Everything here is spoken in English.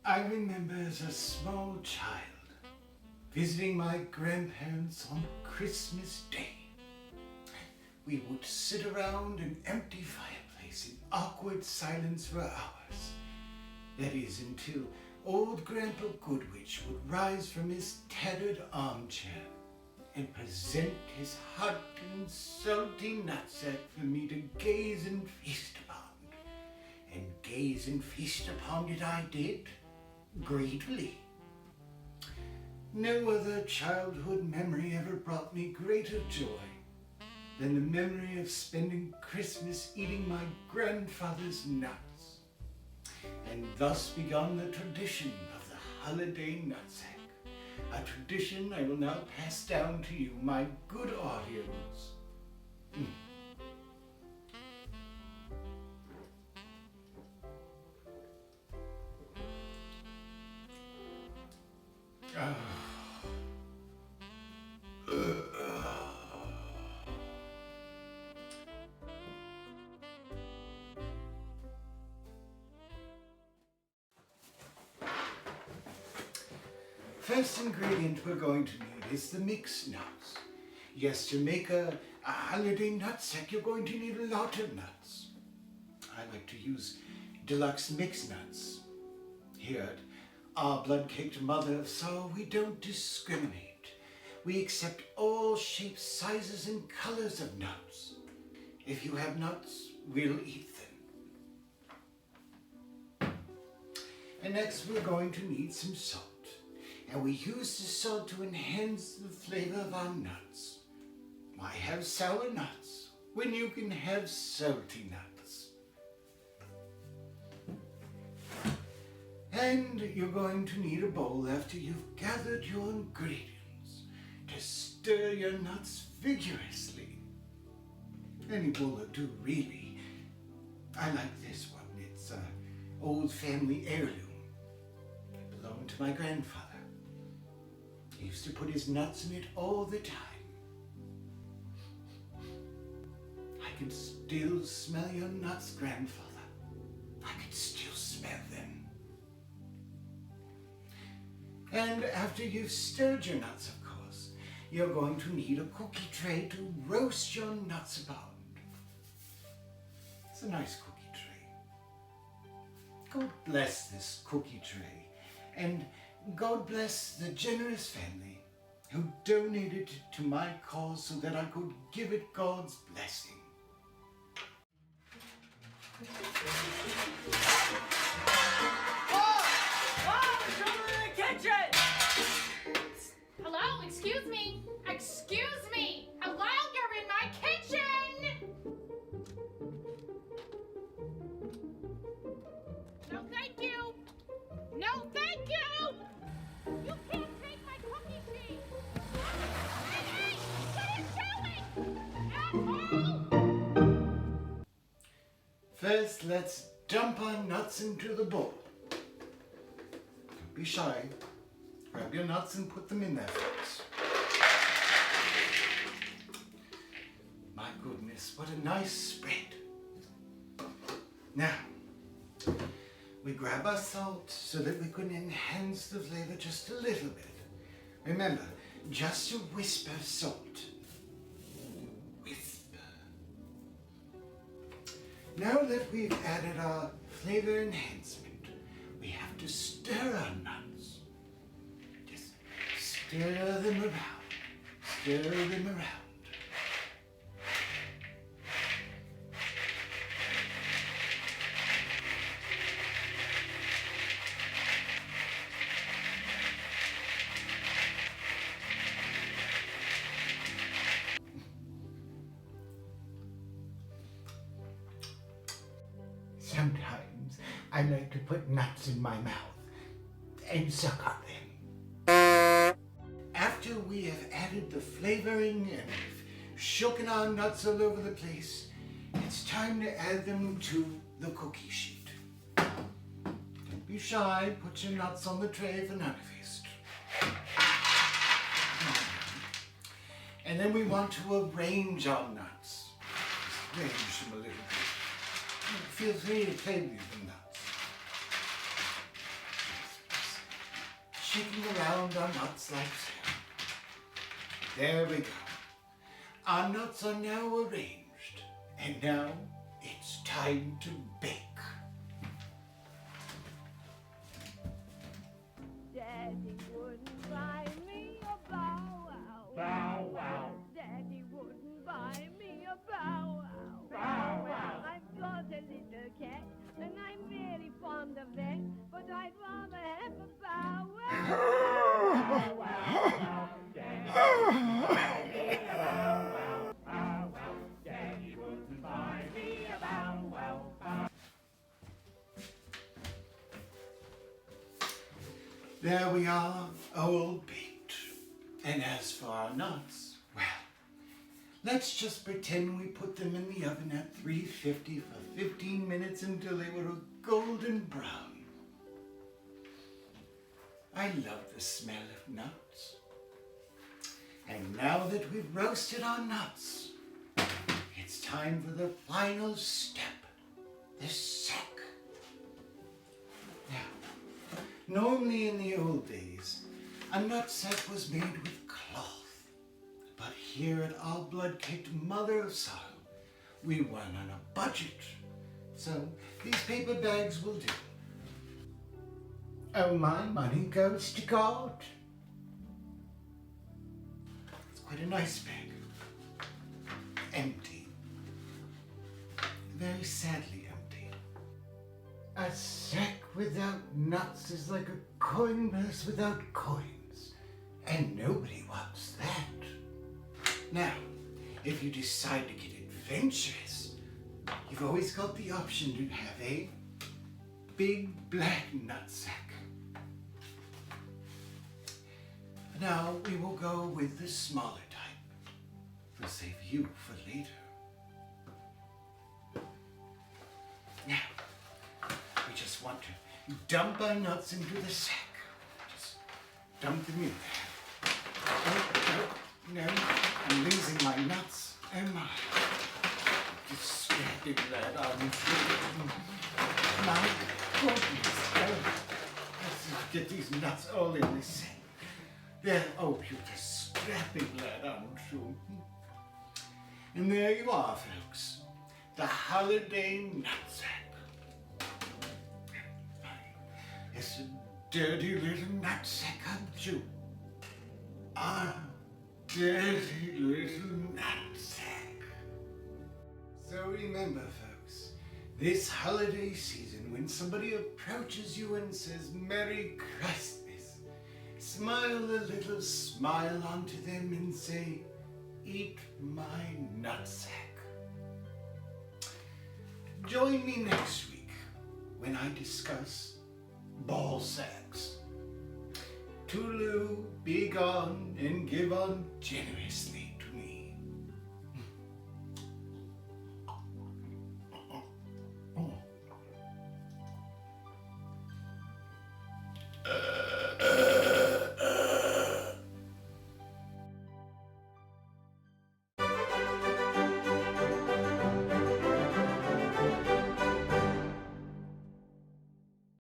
I remember as a small child visiting my grandparents on Christmas Day. We would sit around an empty fireplace in awkward silence for hours. That is, until old Grandpa Goodwitch would rise from his tattered armchair and present his hot and salty nutsack for me to gaze and feast upon. And gaze and feast upon it I did, greedily. No other childhood memory ever brought me greater joy than the memory of spending Christmas eating my grandfather's nuts. And thus began the tradition of the holiday nutsack, a tradition I will now pass down to you, my good audience. First ingredient we're going to need is the mixed nuts. Yes, to make a holiday nutsack, you're going to need a lot of nuts. I like to use deluxe mixed nuts. Here at our blood-caked mother of sorrow, we don't discriminate. We accept all shapes, sizes, and colors of nuts. If you have nuts, we'll eat them. And next we're going to need some salt. And we use the salt to enhance the flavor of our nuts. Why have sour nuts when you can have salty nuts? And you're going to need a bowl after you've gathered your ingredients to stir your nuts vigorously. Any bowl will do, really. I like this one. It's an old family heirloom. It belonged to my grandfather. He used to put his nuts in it all the time. I can still smell your nuts, grandfather. I can still smell them. And after you've stirred your nuts, of course, you're going to need a cookie tray to roast your nuts upon. It's a nice cookie tray. God bless this cookie tray. And God bless the generous family who donated it to my cause so that I could give it God's blessing. There's trouble in the kitchen! Hello? Excuse me? Excuse me! Hello? You're in my kitchen! No, thank you! No, thank you! You can't take my cookie sheet! Hey, what are you doing? Asshole! First, let's dump our nuts into the bowl. Don't be shy. Grab your nuts and put them in there first. My goodness, what a nice spread. Now, we grab our salt so that we can enhance the flavor just a little bit. Remember, just a whisper of salt. Whisper. Now that we've added our flavor enhancement, we have to stir our nuts. Just stir them around. Stir them around. Sometimes I like to put nuts in my mouth and suck on them. After we have added the flavoring and we've shooken our nuts all over the place, it's time to add them to the cookie sheet. Don't be shy, put your nuts on the tray for Nun of Fist. And then we want to arrange our nuts. Just arrange them a little bit. Feel free to play with the nuts. Shaking around our nuts like so. There we go. Our nuts are now arranged. And now it's time to bake. Daddy wouldn't buy me a bow wow. Bow wow. Daddy wouldn't buy me a bow wow. Bow wow. I've got a little cat and I'm very fond of that, but I'd rather have a bow wow. Bow wow. Daddy wouldn't buy me a bow wow. Bow wow. Daddy wouldn't buy me a bow wow. There we are, all baked. And as for our nuts, well, let's just pretend we put them in the oven at 350 for 15 minutes until they were a golden brown. I love the smell of nuts. And now that we've roasted our nuts, it's time for the final step, the sack. Now, normally in the old days, a nutsack was made with cloth. But here at our blood-caked mother of sorrow, we went on a budget. So these paper bags will do. Oh, my money goes to God. It's quite a nice bag. Empty. Very sadly empty. A sack without nuts is like a coin purse without coins. And nobody wants that. Now, if you decide to get adventurous, you've always got the option to have a big black nutsack. Now we will go with the smaller type. We'll save you for later. Now, we just want to dump our nuts into the sack. Just dump them in there. Oh, no, I'm losing my nuts. Oh my. Distracted lad, I'm my goodness. Oh, let's get these nuts all in this sack. There, oh, you distracted lad, I'm sure. And there you are, folks. The holiday nutsack. It's a dirty little nutsack, aren't you? Ah, dirty little nutsack. So remember, folks, this holiday season, when somebody approaches you and says, Merry Christmas, smile a little smile onto them and say, eat my nutsack. Join me next week when I discuss ball sacks. Tulu, be gone and give on generously.